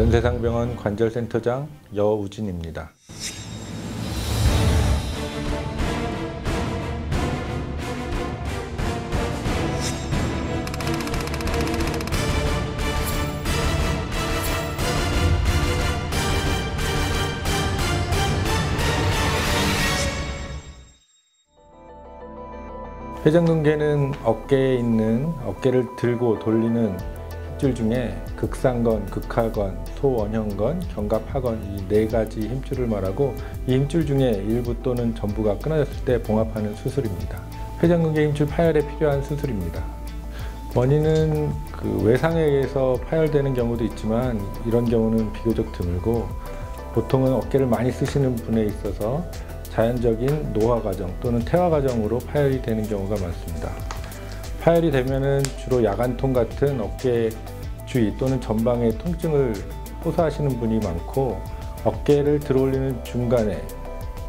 바른세상병원 관절센터장 여우진입니다. 회전근개는 어깨에 있는 어깨를 들고 돌리는 힘줄 중에 극상건, 극하건, 소원형건, 견갑하건 이 네 가지 힘줄을 말하고 이 힘줄 중에 일부 또는 전부가 끊어졌을 때 봉합하는 수술입니다. 회전근개 힘줄 파열에 필요한 수술입니다. 원인은 외상에 의해서 파열되는 경우도 있지만 이런 경우는 비교적 드물고 보통은 어깨를 많이 쓰시는 분에 있어서 자연적인 노화 과정 또는 퇴화 과정으로 파열이 되는 경우가 많습니다. 파열이 되면은 주로 야간통 같은 어깨 주위 또는 전방의 통증을 호소하시는 분이 많고 어깨를 들어올리는 중간에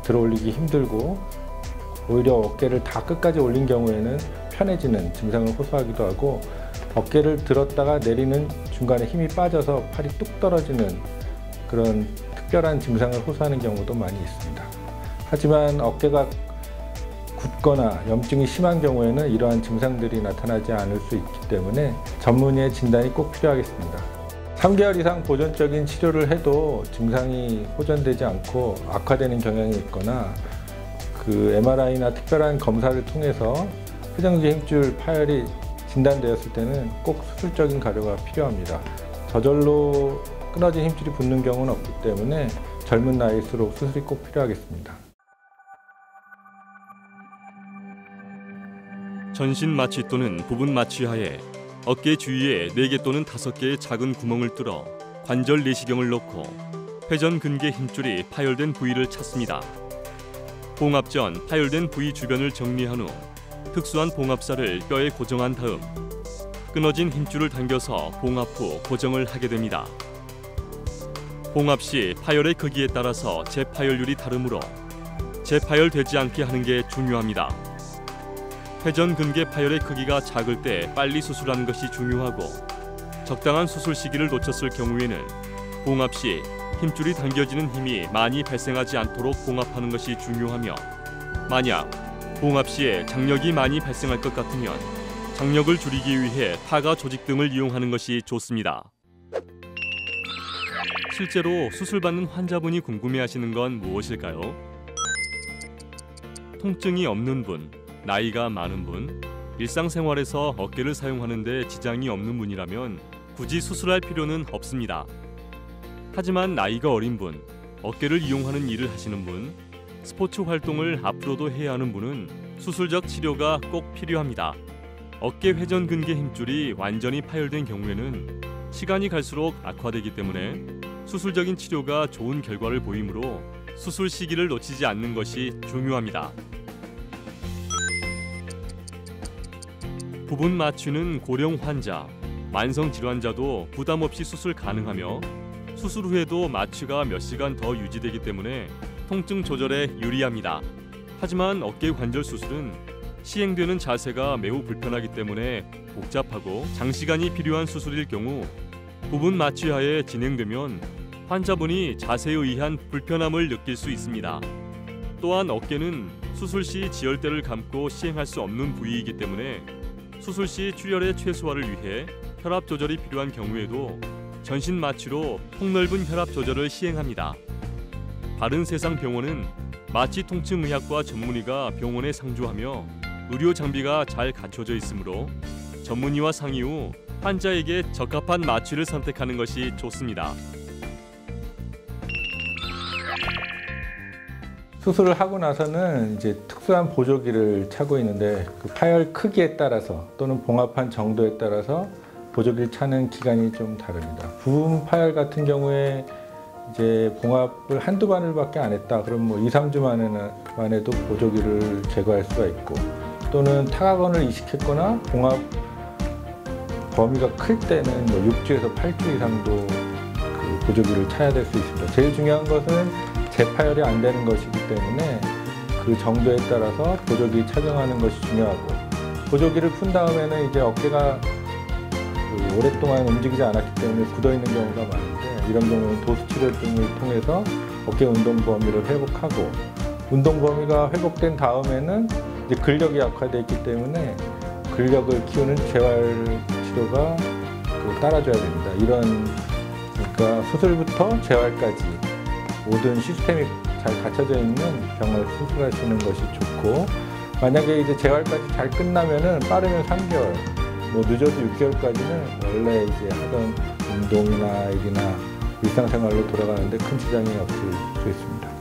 들어올리기 힘들고 오히려 어깨를 다 끝까지 올린 경우에는 편해지는 증상을 호소하기도 하고 어깨를 들었다가 내리는 중간에 힘이 빠져서 팔이 뚝 떨어지는 그런 특별한 증상을 호소하는 경우도 많이 있습니다. 하지만 어깨가 굳거나 염증이 심한 경우에는 이러한 증상들이 나타나지 않을 수 있기 때문에 전문의의 진단이 꼭 필요하겠습니다. 3개월 이상 보존적인 치료를 해도 증상이 호전되지 않고 악화되는 경향이 있거나 MRI나 특별한 검사를 통해서 회전근개 힘줄 파열이 진단되었을 때는 꼭 수술적인 가려가 필요합니다. 저절로 끊어진 힘줄이 붙는 경우는 없기 때문에 젊은 나이일수록 수술이 꼭 필요하겠습니다. 전신 마취 또는 부분 마취하에 어깨 주위에 4개 또는 5개의 작은 구멍을 뚫어 관절 내시경을 넣고 회전근개 힘줄이 파열된 부위를 찾습니다. 봉합 전 파열된 부위 주변을 정리한 후 특수한 봉합사를 뼈에 고정한 다음 끊어진 힘줄을 당겨서 봉합 후 고정을 하게 됩니다. 봉합 시 파열의 크기에 따라서 재파열률이 다르므로 재파열되지 않게 하는 게 중요합니다. 회전근개 파열의 크기가 작을 때 빨리 수술하는 것이 중요하고 적당한 수술 시기를 놓쳤을 경우에는 봉합 시 힘줄이 당겨지는 힘이 많이 발생하지 않도록 봉합하는 것이 중요하며 만약 봉합 시에 장력이 많이 발생할 것 같으면 장력을 줄이기 위해 타가 조직 등을 이용하는 것이 좋습니다. 실제로 수술받는 환자분이 궁금해하시는 건 무엇일까요? 통증이 없는 분, 나이가 많은 분, 일상생활에서 어깨를 사용하는 데 지장이 없는 분이라면 굳이 수술할 필요는 없습니다. 하지만 나이가 어린 분, 어깨를 이용하는 일을 하시는 분, 스포츠 활동을 앞으로도 해야 하는 분은 수술적 치료가 꼭 필요합니다. 어깨 회전근개 힘줄이 완전히 파열된 경우에는 시간이 갈수록 악화되기 때문에 수술적인 치료가 좋은 결과를 보이므로 수술 시기를 놓치지 않는 것이 중요합니다. 부분 마취는 고령 환자, 만성 질환자도 부담 없이 수술 가능하며 수술 후에도 마취가 몇 시간 더 유지되기 때문에 통증 조절에 유리합니다. 하지만 어깨 관절 수술은 시행되는 자세가 매우 불편하기 때문에 복잡하고 장시간이 필요한 수술일 경우 부분 마취하에 진행되면 환자분이 자세에 의한 불편함을 느낄 수 있습니다. 또한 어깨는 수술 시 지혈대를 감고 시행할 수 없는 부위이기 때문에 수술 시 출혈의 최소화를 위해 혈압 조절이 필요한 경우에도 전신 마취로 폭넓은 혈압 조절을 시행합니다. 바른세상병원은 마취 통증의학과 전문의가 병원에 상주하며 의료 장비가 잘 갖춰져 있으므로 전문의와 상의 후 환자에게 적합한 마취를 선택하는 것이 좋습니다. 수술을 하고 나서는 이제 특수한 보조기를 차고 있는데 파열 크기에 따라서 또는 봉합한 정도에 따라서 보조기를 차는 기간이 좀 다릅니다. 부분 파열 같은 경우에 이제 봉합을 한두 바늘밖에 안 했다. 그럼 2, 3주 만에도 보조기를 제거할 수가 있고 또는 타각원을 이식했거나 봉합 범위가 클 때는 6주에서 8주 이상도 보조기를 차야 될 수 있습니다. 제일 중요한 것은 재파열이 안 되는 것이기 때문에 그 정도에 따라서 보조기 착용하는 것이 중요하고 보조기를 푼 다음에는 이제 어깨가 오랫동안 움직이지 않았기 때문에 굳어 있는 경우가 많은데 이런 경우는 도수치료 등을 통해서 어깨 운동 범위를 회복하고 운동 범위가 회복된 다음에는 이제 근력이 약화되어 있기 때문에 근력을 키우는 재활 치료가 따라줘야 됩니다. 그러니까 수술부터 재활까지 모든 시스템이 잘 갖춰져 있는 병을 수술하시는 것이 좋고, 만약에 이제 재활까지 잘 끝나면은 빠르면 3개월, 늦어도 6개월까지는 원래 이제 하던 운동이나 일이나 일상생활로 돌아가는데 큰 지장이 없을 수 있습니다.